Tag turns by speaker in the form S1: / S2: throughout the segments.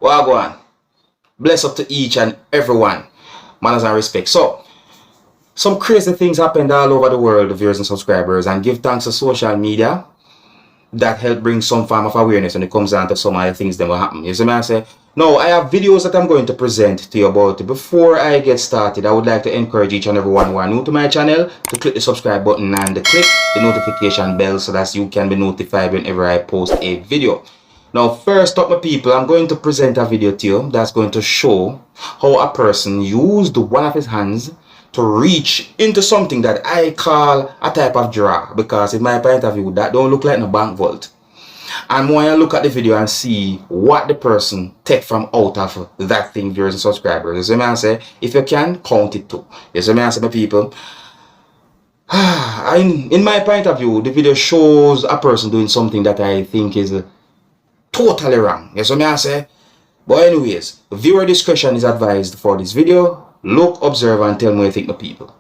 S1: Well, go on. Bless up to each and everyone. Manners and respect. So, some crazy things happened all over the world, viewers and subscribers, and give thanks to social media that help bring some form of awareness when it comes down to some of the things that will happen. You see me I say? Now, I have videos that I'm going to present to you about it. Before I get started, I would like to encourage each and everyone who are new to my channel to click the subscribe button and click the notification bell so that you can be notified whenever I post a video. Now, first up, my people, I'm going to present a video to you that's going to show how a person used one of his hands to reach into something that I call a type of drawer, because in my point of view, that don't look like a bank vault. And when I look at the video and see what the person take from out of that thing, viewers and subscribers, you see me I say, if you can, count it too. You see me I say, my people, in my point of view, the video shows a person doing something that I think is totally wrong. You see me I say? But anyways, viewer discretion is advised for this video. Look, observe, and tell me what you think, the people.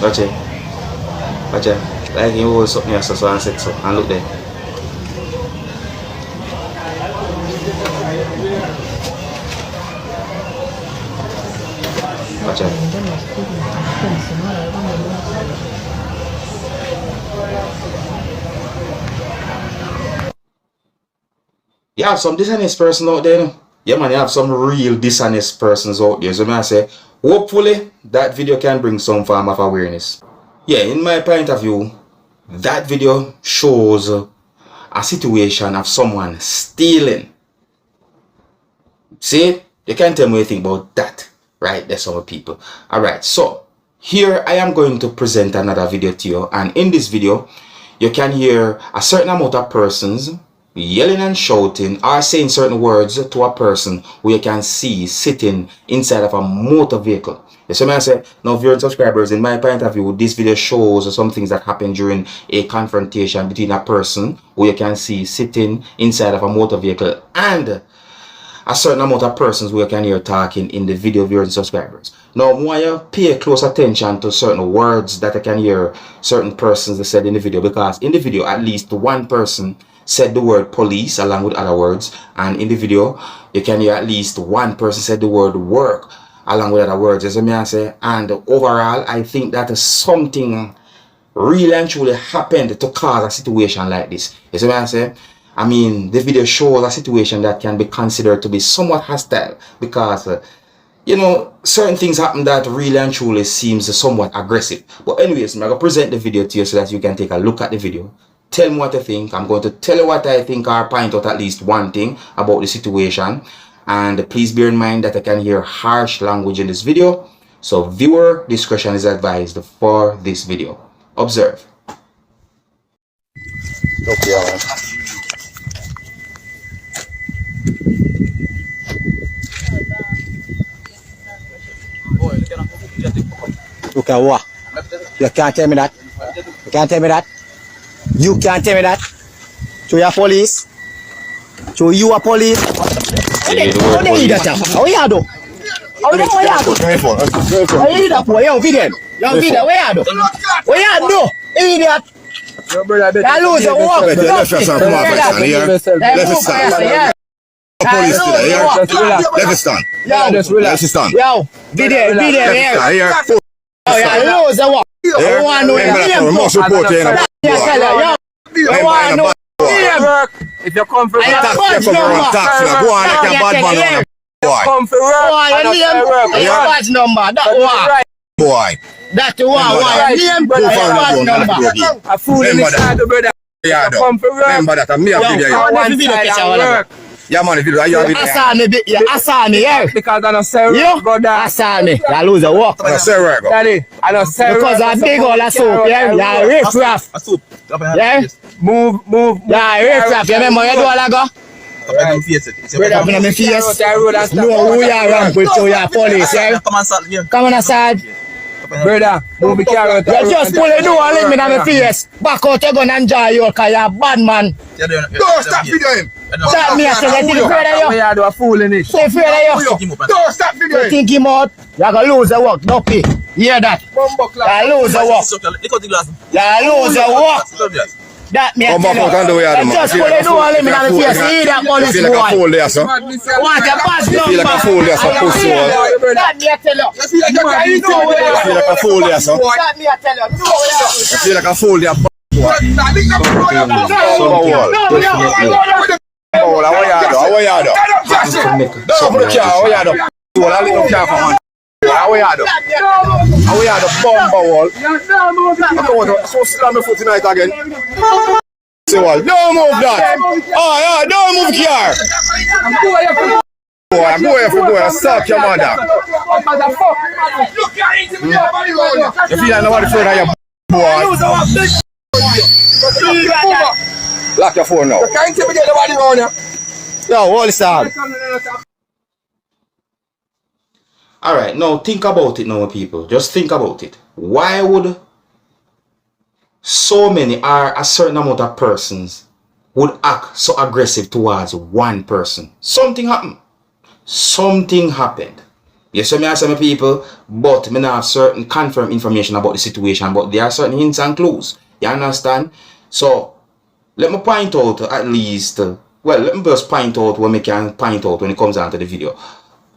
S1: Watch it. Like you hold something else so and set so, and look there. Watch out. You have some dishonest person out there, no? Yeah, man, you have some real dishonest persons out there. So I say, hopefully that video can bring some form of awareness. Yeah, in my point of view, that video shows a situation of someone stealing. See, you can tell me what you think about that. Right, there's some people. Alright, so here I am going to present another video to you, and in this video you can hear a certain amount of persons yelling and shouting or saying certain words to a person who you can see sitting inside of a motor vehicle. You see me I say, now viewers and subscribers, in my point of view, this video shows some things that happen during a confrontation between a person who you can see sitting inside of a motor vehicle and a certain amount of persons who you can hear talking in the video, viewers and subscribers. Now, when you pay close attention to certain words that I can hear certain persons that said in the video, because in the video, at least one person said the word police along with other words, and in the video, you can hear at least one person said the word work along with other words, as I say. And overall, I think that is something really and truly happened to cause a situation like this. You see what I say? I mean, the video shows a situation that can be considered to be somewhat hostile, because, you know, certain things happen that really and truly seems somewhat aggressive. But anyways, I'm going to present the video to you so that you can take a look at the video. Tell me what you think. I'm going to tell you what I think, or point out at least one thing about the situation. And please bear in mind that I can hear harsh language in this video. So viewer discretion is advised for this video. Observe. Okay,
S2: Look at what? You can't tell me that. You can't tell me that. You can't tell me that. So you're police. So you are police. How do you do that? How you do? How do you do that for? Yo, video. Yo, video. Where you do? Where you do? Idiot. You lose your walk.
S3: Left it stand.
S2: Yo, video here. Oh, yeah, you lose your walk. You want to know your name? You want to know
S4: if you come for
S2: I have badge number.
S3: Go on, like a bad man.
S4: come for work,
S2: badge number. That one.
S3: Boy.
S2: That one. Why? Name badge number.
S4: a fool in the side of brother.
S3: Yeah,
S4: Come for work.
S3: remember that. I'm here video.
S2: I want to video picture.
S4: Work.
S3: Yeah, man, if you have it.
S2: Asani, yeah.
S4: Because I don't say
S2: You?
S4: work, brother.
S2: Asani. You lose your work.
S3: I say right, go.
S4: Daddy, I don't say
S2: Because
S4: work.
S2: I big all that soap, yeah. You riff raff. Yeah.
S4: Move.
S2: Yeah, riff raff. You remember you do all that go?
S4: Brother,
S2: Up in my face. No, who you are ramp with you, you police, yeah? Come on aside.
S4: Brother, move the car out.
S2: You just pull the door and leave me in my face. Back out your gun and enjoy you, because you're a bad man.
S3: No, stop video him.
S2: That me I say, get afraid of
S4: We
S2: you.
S4: are do a fool in it.
S2: Say afraid of you.
S3: Don't stop
S2: You
S3: videoing.
S2: think him out, you're gonna lose the work, dumpy. Hear that? You'll lose the work. You'll lose the work. That me I
S3: Come
S2: tell
S3: back out and do
S2: you.
S3: what you do,
S2: And
S3: man.
S2: just put it down, let me know the face. See that police
S3: You feel like a
S2: boy.
S3: fool there, sir.
S2: Want a pass
S3: You feel like a fool there, sir. Push you all.
S2: That me I tell you.
S3: You feel like a fool there, sir.
S2: That me I tell you.
S3: You feel like a fool there.
S1: Something definitely.
S3: How are you do?
S1: Happens to make
S3: Don't
S1: something
S3: put the
S1: like
S3: car, how
S1: this.
S3: you do? Well, I leave the car for man. How are you do? How are you do? Bumper wall. So slam my foot tonight again. Say what? Don't move that. Oh yeah, don't move car. Go here, suck your mother. You feel like nobody afraid of your boy? Lock your phone now.
S4: Can't intimidate nobody around you.
S2: Yo, hold this on.
S1: Alright, now think about it now, people. Just think about it. Why would so many or a certain amount of persons would act so aggressive towards one person? Something happened. Something happened. Yes, so me ask some people, but me not have certain confirmed information about the situation, but there are certain hints and clues. You understand? So let me point out at least, well, let me just point out what me can point out when it comes down to the video.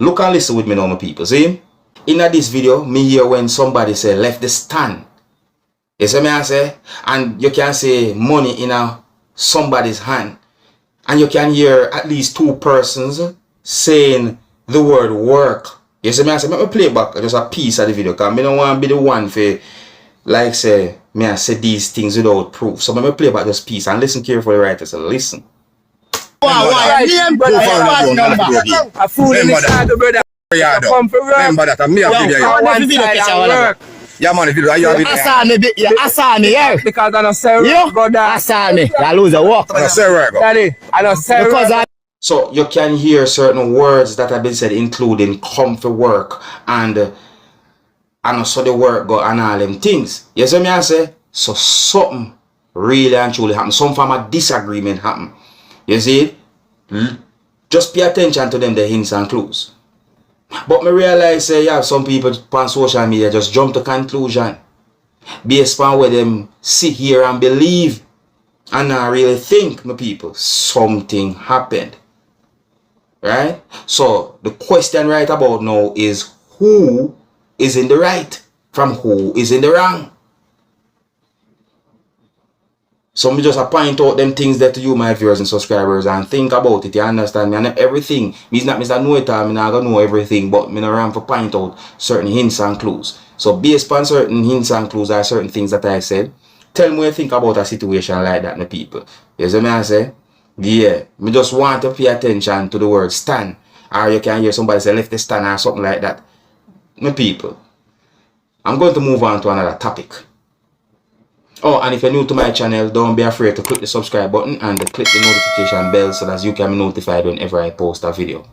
S1: Look and listen with me now, my people. See? In this video, me hear when somebody say left the stand. You see me I say? And you can say money in somebody's hand. And you can hear at least two persons saying the word work. You see me I say? Let me play back just a piece of the video. Because I don't want to be the one for, like say, me I say these things without proof. So let me play back this piece and listen carefully, right? So listen.
S2: Why?
S4: A fool in the side, brother. Come for work.
S3: Remember that, I'm me a video.
S2: Yo,
S4: One side and work.
S3: Yeah, man, if you do, you have
S2: You
S3: it.
S2: assassin me, yeah.
S4: Because I don't say
S2: You
S4: brother.
S2: assassin me. You lose the work.
S3: I say where I go.
S4: Daddy, I don't say
S2: Because I
S1: So you can hear certain words that have been said, including come for work and also the work go and all them things. You see me I say? So something really and truly happened. Some form of disagreement happened. You see? Just pay attention to them, the hints and clues. But me realize say yeah, some people on social media just jump to conclusion based on where them sit here and believe and I really think, my people, something happened. Right? So the question right about now is who is in the right from who is in the wrong. So me just point out them things that to you, my viewers and subscribers, and think about it. You understand me? And everything. Me's not know it all, me not gonna know everything, but me not around for point out certain hints and clues. So based on certain hints and clues or certain things that I said, tell me what you think about a situation like that, my people. You see me I say? Yeah. Me just want to pay attention to the word stand. Or you can hear somebody say left the stand or something like that. My people. I'm going to move on to another topic. Oh, and if you're new to my channel, don't be afraid to click the subscribe button and click the notification bell so that you can be notified whenever I post a video.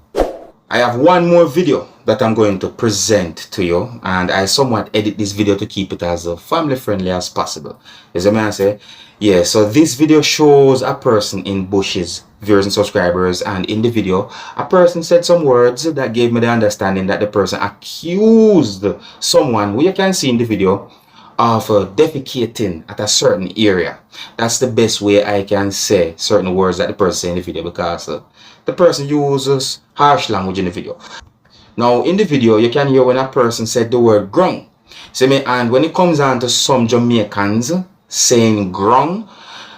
S1: I have one more video that I'm going to present to you, and I somewhat edit this video to keep it as family friendly as possible. As a man say, yeah, so this video shows a person in bushes, viewers and subscribers, and in the video, a person said some words that gave me the understanding that the person accused someone who you can see in the video of defecating at a certain area. That's the best way I can say certain words that the person said in the video, because the person uses harsh language in the video. Now in the video you can hear when a person said the word grung. See me, and when it comes on to some Jamaicans saying grung,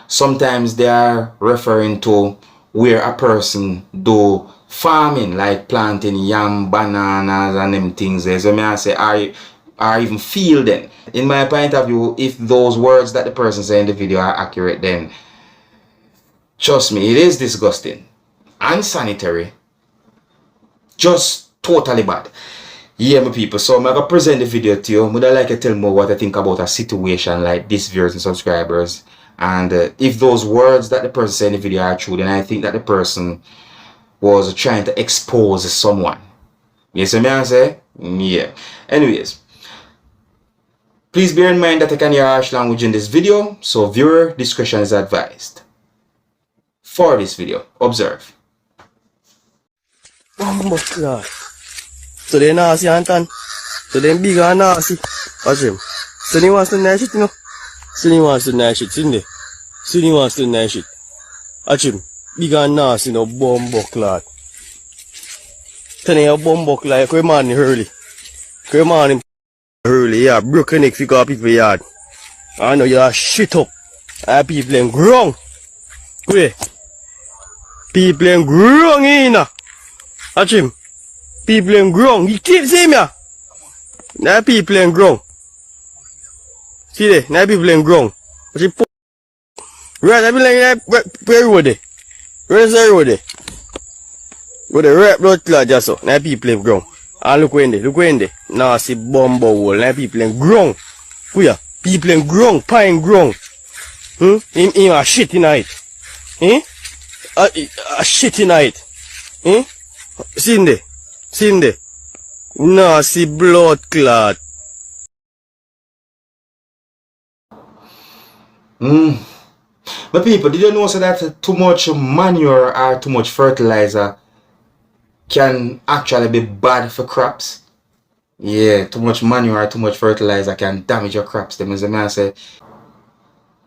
S1: sometimes they are referring to where a person do farming, like planting yam, bananas and them things there. So me I say I even feel them. In my point of view, if those words that the person said in the video are accurate, then trust me, it is disgusting, unsanitary, just totally bad. Yeah, my people, so I'm going to present the video to you. Would I like to tell more what I think about a situation like this, viewers and subscribers. And if those words that the person said in the video are true, then I think that the person was trying to expose someone. Yes, I may say? Yeah. Anyways, please bear in mind that I can hear harsh language in this video, so viewer discretion is advised. for this video. Observe.
S5: Bumbo clock. So they nasty, Anton. So they big and nasty. Watch him. So he wants to nice shit, you know. So he wants to nice shit, isn't he? So he wants to nice shit. Watch him. Big and nasty, no bumbo clock. Tell you bumbo clock, come on early. Come on early, yeah. Broken neck figure people yard. I know you are shit up. People in ground. Wait. People in ground, in. Watch him. People in ground. You keep seeing me. Now people in ground. See there. Now people in ground. Watch him. Right. I mean like where road there. Where's the road there? With the red blood clot just so. Now people in ground. And look when there. Look when there. Now see bumbo hole. Now people in ground. Where? People in ground. Pine ground. Him a shit in it. A shit in it. See there. See there. Nasty blood clot.
S1: But people, did you know so that too much manure or too much fertilizer can actually be bad for crops? Yeah, too much manure or too much fertilizer can damage your crops. Them as a man say,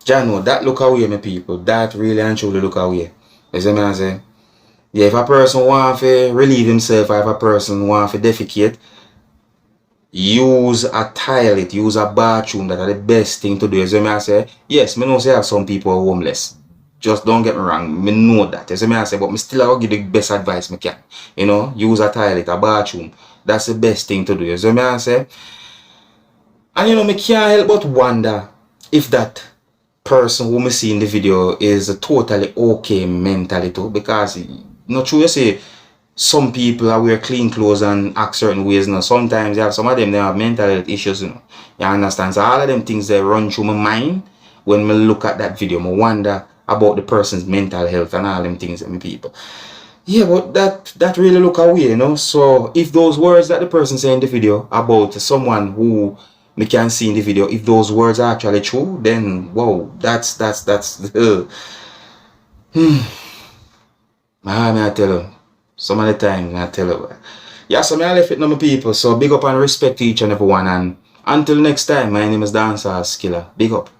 S1: Jano, that look away, my people. That really and truly look away. As a man say, yeah, if a person want to relieve himself, or if a person want to defecate, use a toilet, use a bathroom. That are the best thing to do. As I say, yes, I know say have some people are homeless. Just don't get me wrong, I know that. As I say, but I still will give the best advice I can. You know, use a toilet, a bathroom. That's the best thing to do. As I say, and you know, I can't help but wonder if that person who I see in the video is totally okay mentally too, because not true you say some people are wear clean clothes and act certain ways. Now sometimes you have some of them they have mental health issues, you know. You understand? So all of them things they run through my mind when I look at that video. I wonder about the person's mental health and all them things, my people. Yeah, but that really look away, you know. So if those words that the person say in the video about someone who me can see in the video, if those words are actually true, then wow, that's I tell you, some of the time I tell you. Yeah, so I left it now, my people. So big up and respect to each and every one, and until next time, my name is Dancehall Skilla. Big up.